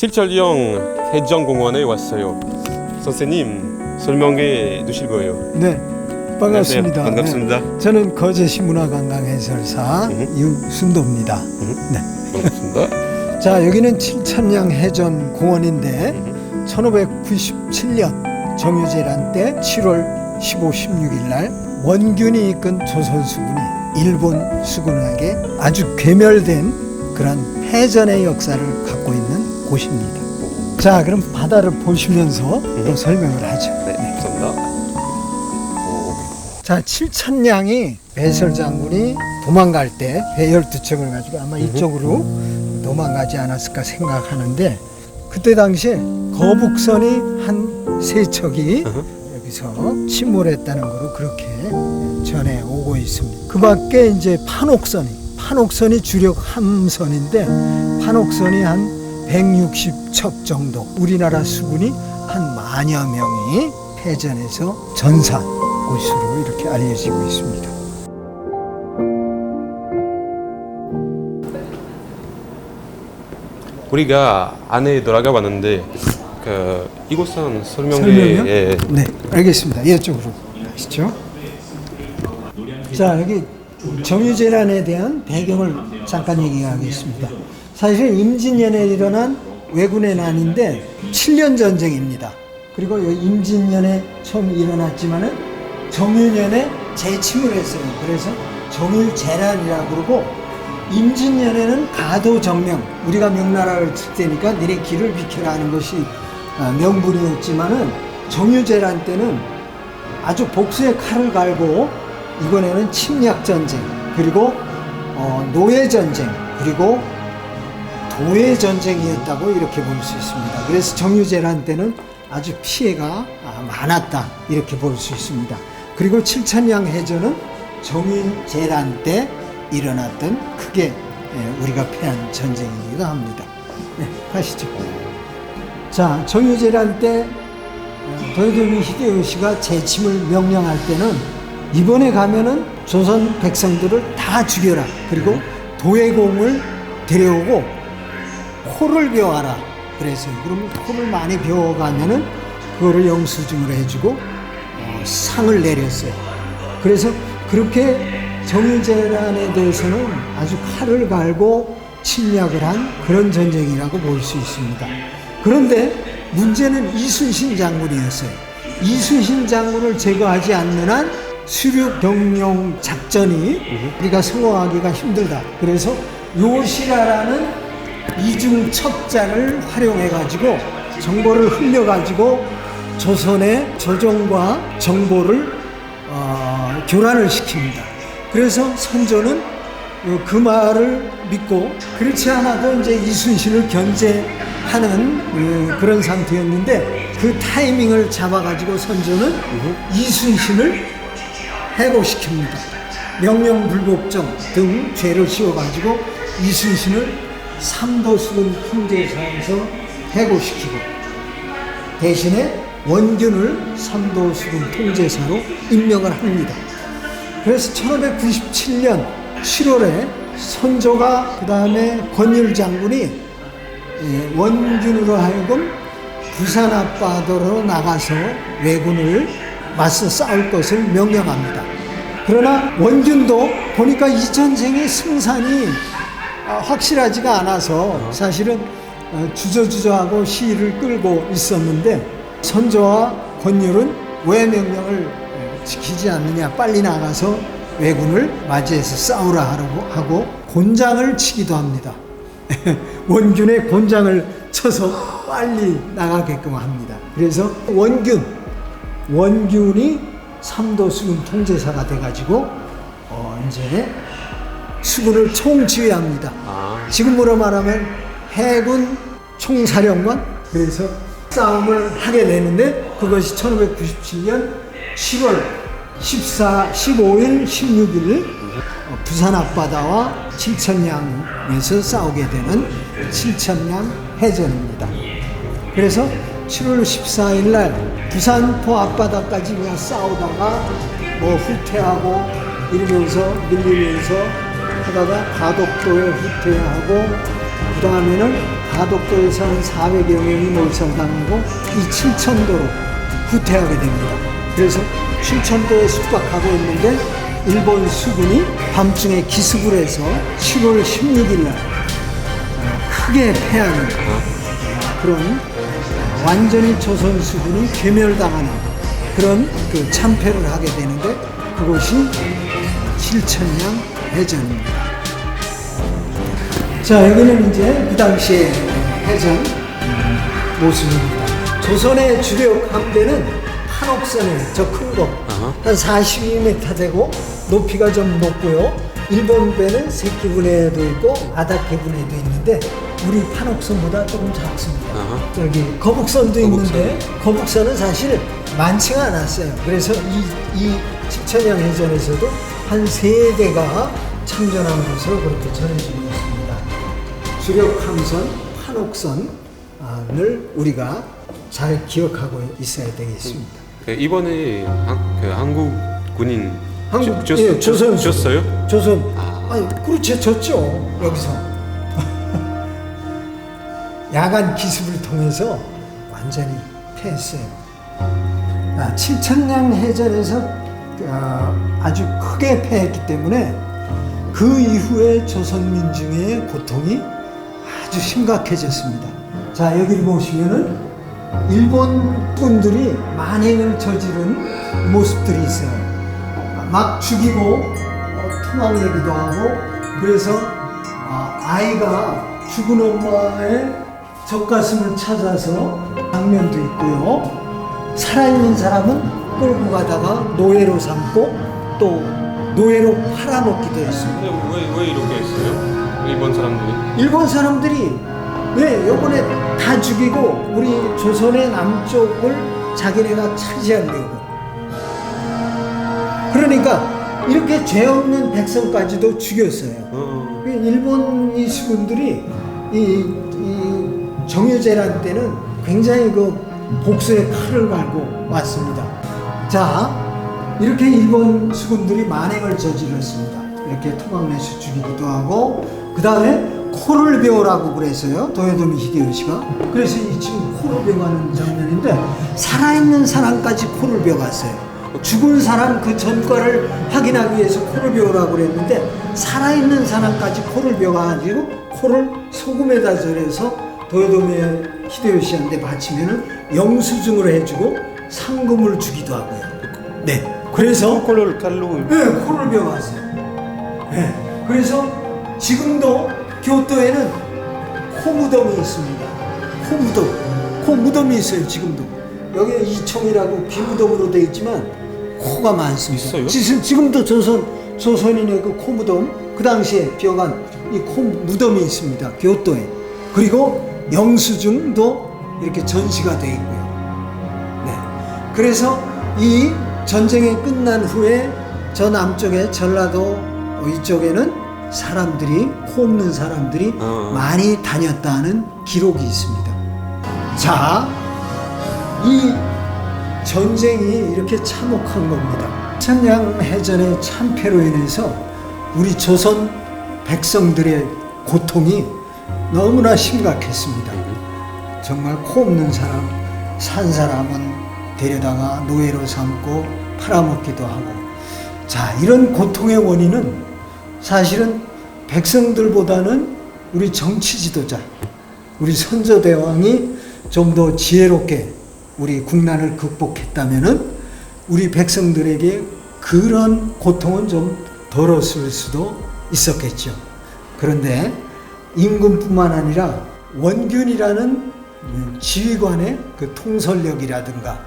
칠천령 해전공원에 왔어요. 선생님 설명해 주실 거예요. 네, 반갑습니다. 반갑습니다. 네, 저는 거제시 문화관광 해설사 유순도입니다. 네. 반갑습니다. 자, 여기는 칠천령 해전 공원인데 1597년 정유재란 때 7월 15, 16일 날 원균이 이끈 조선 수군이 일본 수군에게 아주 괴멸된 그런 패전의 역사를 갖고 있는 곳입니다. 자, 그럼 바다를 보시면서 또 설명을 하죠. 네, 감사합니다. 자, 칠천량이 배설 장군이 도망갈 때 배 12척을 가지고 아마 이쪽으로 도망가지 않았을까 생각하는데, 그때 당시에 거북선이 한 3척이 여기서 침몰했다는 거로 그렇게 전해 오고 있습니다. 그 밖에 이제 판옥선이 주력 함선인데 판옥선이 한 160척 정도, 우리나라 수군이 한 만여 명이 패전해서 전사한 곳으로 이렇게 알려지고 있습니다. 우리가 안에 들어가 봤는데 이곳은 설명요? 예. 네, 알겠습니다. 이쪽으로 가시죠. 자, 여기 정유재란에 대한 배경을 잠깐 얘기하겠습니다. 사실 임진년에 일어난 왜군의 난인데 7년 전쟁입니다. 그리고 임진년에 처음 일어났지만은 정유년에 재침을 했어요. 그래서 정유재란이라고 그러고, 임진년에는 가도정명, 우리가 명나라를 칠 때니까 너네 길을 비켜라 하는 것이 명분이었지만은 정유재란 때는 아주 복수의 칼을 갈고 이번에는 침략전쟁, 그리고 노예전쟁, 그리고 도예전쟁이었다고 이렇게 볼 수 있습니다. 그래서 정유재란 때는 아주 피해가 많았다 이렇게 볼 수 있습니다. 그리고 칠천량 해전은 정유재란 때 일어났던 크게 우리가 패한 전쟁이기도 합니다. 네, 가시죠. 자, 정유재란 때 도요토미 히데요시가 재침을 명령할 때는 이번에 가면은 조선 백성들을 다 죽여라, 그리고 도예공을 데려오고 코를 베어하라 그래서요. 그러면 코를 많이 베어가면은 그거를 영수증으로 해주고 상을 내렸어요. 그래서 그렇게 정유재란에 대해서는 아주 칼을 갈고 침략을 한 그런 전쟁이라고 볼 수 있습니다. 그런데 문제는 이순신 장군이었어요. 이순신 장군을 제거하지 않는 한 수륙 병용 작전이 우리가 성공하기가 힘들다. 그래서 요시라라는 이중첩자를 활용해가지고 정보를 흘려가지고 조선의 조정과 정보를 교란을 시킵니다. 그래서 선조는 그 말을 믿고, 그렇지 않아도 이제 이순신을 견제하는 그런 상태였는데, 그 타이밍을 잡아가지고 선조는 이순신을 해고시킵니다. 명령불복종 등 죄를 씌워가지고 이순신을 삼도수군 통제사에서 해고시키고, 대신에 원균을 삼도수군 통제사로 임명을 합니다. 그래서 1597년 7월에 선조가 그 다음에 권율 장군이 원균으로 하여금 부산 앞바다로 나가서 왜군을 맞서 싸울 것을 명령합니다. 그러나 원균도 보니까 이 전쟁의 승산이 확실하지가 않아서 사실은 주저주저하고 시위를 끌고 있었는데, 선조와 권율은 왜 명령을 지키지 않느냐, 빨리 나가서 왜군을 맞이해서 싸우라 하고 곤장을 치기도 합니다. 원균의 곤장을 쳐서 빨리 나가게끔 합니다. 그래서 원균이 삼도수군 통제사가 돼가지고 이제 수군을 총지휘합니다. 지금으로 말하면 해군 총사령관. 그래서 싸움을 하게 되는데, 그것이 1597년 7월 14, 15일, 16일 부산 앞바다와 칠천량에서 싸우게 되는 칠천량 해전입니다. 그래서 7월 14일 날 부산포 앞바다까지 그냥 싸우다가 후퇴하고 이러면서 밀리면서 하다가 가덕도에 후퇴하고 그 다음에는 가덕도에서 한 400여 명이 몰살당하고 이 칠천도로 후퇴하게 됩니다. 그래서 칠천도에 숙박하고 있는데 일본 수군이 밤중에 기습을 해서 7월 16일 날 크게 패하는 그런 완전히 조선 수군이 괴멸당하는 그런 그 참패를 하게 되는데 그것이 칠천량 해전입니다. 자, 여기는 이제 그 당시의 해전 모습입니다. 조선의 주력 함대는 판옥선에 저 큰 거 한 42m 되고 높이가 좀 높고요. 일본 배는 새끼분해도 있고 바닥 개분해도 있는데 우리 판옥선보다 조금 작습니다. 저기 거북선도 있는데 거북선은 사실 많지가 않았어요. 그래서 이 칠천량 해전에서도 한 3대가 참전한 것으로 그렇게 전해지고 있습니다. 주력 함선 판옥선을 우리가 잘 기억하고 있어야 되겠습니다. 이번에 한국 군인 예, 조선 줬어요? 조선 아니 그렇지 졌죠 여기서 야간 기습을 통해서 완전히 패했어요. 칠천량 해전에서 아주 크게 패했기 때문에 그 이후에 조선 민중의 고통이 아주 심각해졌습니다. 자, 여기를 보시면은 일본 분들이 만행을 저지른 모습들이 있어요. 막 죽이고 토막내기도 하고 그래서 아이가 죽은 엄마의 젖가슴을 찾아서 장면도 있고요. 살아있는 사람은 끌고 가다가 노예로 삼고 또 노예로 팔아먹기도 했습니다. 왜 이렇게 했어요? 일본 사람들이 왜 요번에 다 죽이고 우리 조선의 남쪽을 자기네가 차지하려고 그러니까 이렇게 죄 없는 백성까지도 죽였어요. 일본 이 수군들이 이 정유재란 때는 굉장히 그 복수의 칼을 갈고 왔습니다. 자, 이렇게 일본 수군들이 만행을 저질렀습니다. 이렇게 토막내서 죽이기도 하고 그 다음에 코를 베어라고 그랬어요. 도요토미 히데요시가. 그래서 이 지금 코를 베어가는 장면인데 살아있는 사람까지 코를 베어갔어요. 죽은 사람 그 전과를 확인하기 위해서 코를 베어라고 그랬는데 살아있는 사람까지 코를 베어가지고 코를 소금에다 절여서 도요토미 히데요시한테 바치면은 영수증을 해주고 상금을 주기도 하고요. 네. 그래서 코를 칼로 코를 베어갔어요. 네. 그래서 지금도 교토에는 코무덤이 있습니다. 코무덤이 있어요. 지금도 여기 이총이라고 비무덤으로 되어 있지만 코가 많습니다. 있어요? 지금도 조선인의 그 코무덤 그 당시에 비어간 이 코무덤이 있습니다. 교토에. 그리고 영수증도 이렇게 전시가 되어 있고요. 네. 그래서 이 전쟁이 끝난 후에 저 남쪽에 전라도 이쪽에는 사람들이 코 없는 사람들이 많이 다녔다는 기록이 있습니다. 자, 이 전쟁이 이렇게 참혹한 겁니다. 칠천량 해전의 참패로 인해서 우리 조선 백성들의 고통이 너무나 심각했습니다. 정말 코 없는 사람, 산 사람은 데려다가 노예로 삼고 팔아먹기도 하고 자, 이런 고통의 원인은 사실은 백성들보다는 우리 정치 지도자, 우리 선조대왕이 좀 더 지혜롭게 우리 국난을 극복했다면은 우리 백성들에게 그런 고통은 좀 덜었을 수도 있었겠죠. 그런데 임금뿐만 아니라 원균이라는 지휘관의 그 통솔력이라든가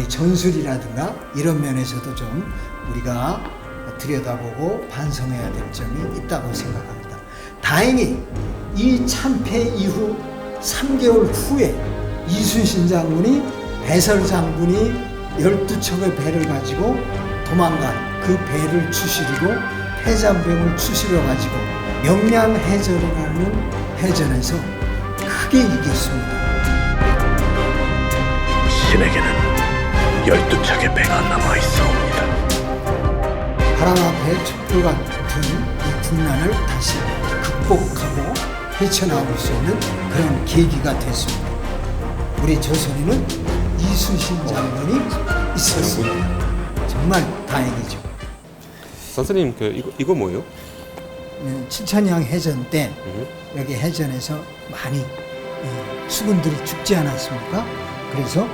전술이라든가 이런 면에서도 좀 우리가 들여다보고 반성해야 될 점이 있다고 생각합니다. 다행히 이 참패 이후 3개월 후에 이순신 장군이 배설 장군이 12척의 배를 가지고 도망간 그 배를 추스리고 해잔병을 추스려 가지고 명량해전이라는 해전에서 크게 이겼습니다. 신에게는 12척의 배가 남아 있사옵니다. 바람 앞에 촛불 같은 이 국난을 다시 극복하고 헤쳐나올 수 있는 그런 계기가 됐습니다. 우리 조선에는 이순신 장군이 있었습니다. 정말 다행이죠. 선생님 이거 뭐예요? 칠천양 해전 때 여기 해전에서 많이 수군들이 죽지 않았습니까? 그래서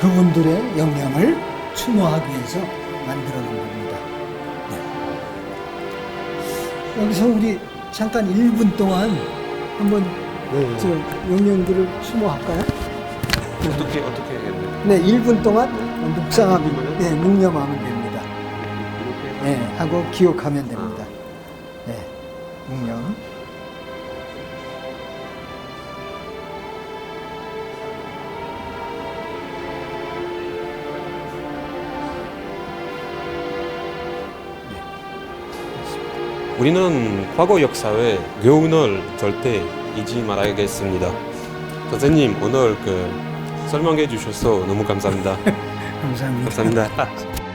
그분들의 영령을 추모하기 위해서 만들어 놓은 겁니다. 네. 여기서 우리 잠깐 1분 동안 한번 저 영령들을 추모할까요? 어떻게 해야 돼요? 네, 1분 동안 묵상하면, 네, 묵념하면 됩니다. 네, 하고 기억하면 됩니다. 네, 묵념. 우리는 과거 역사의 교훈을 절대 잊지 말아야겠습니다. 선생님 오늘 설명해 주셔서 너무 감사합니다. 감사합니다. 감사합니다.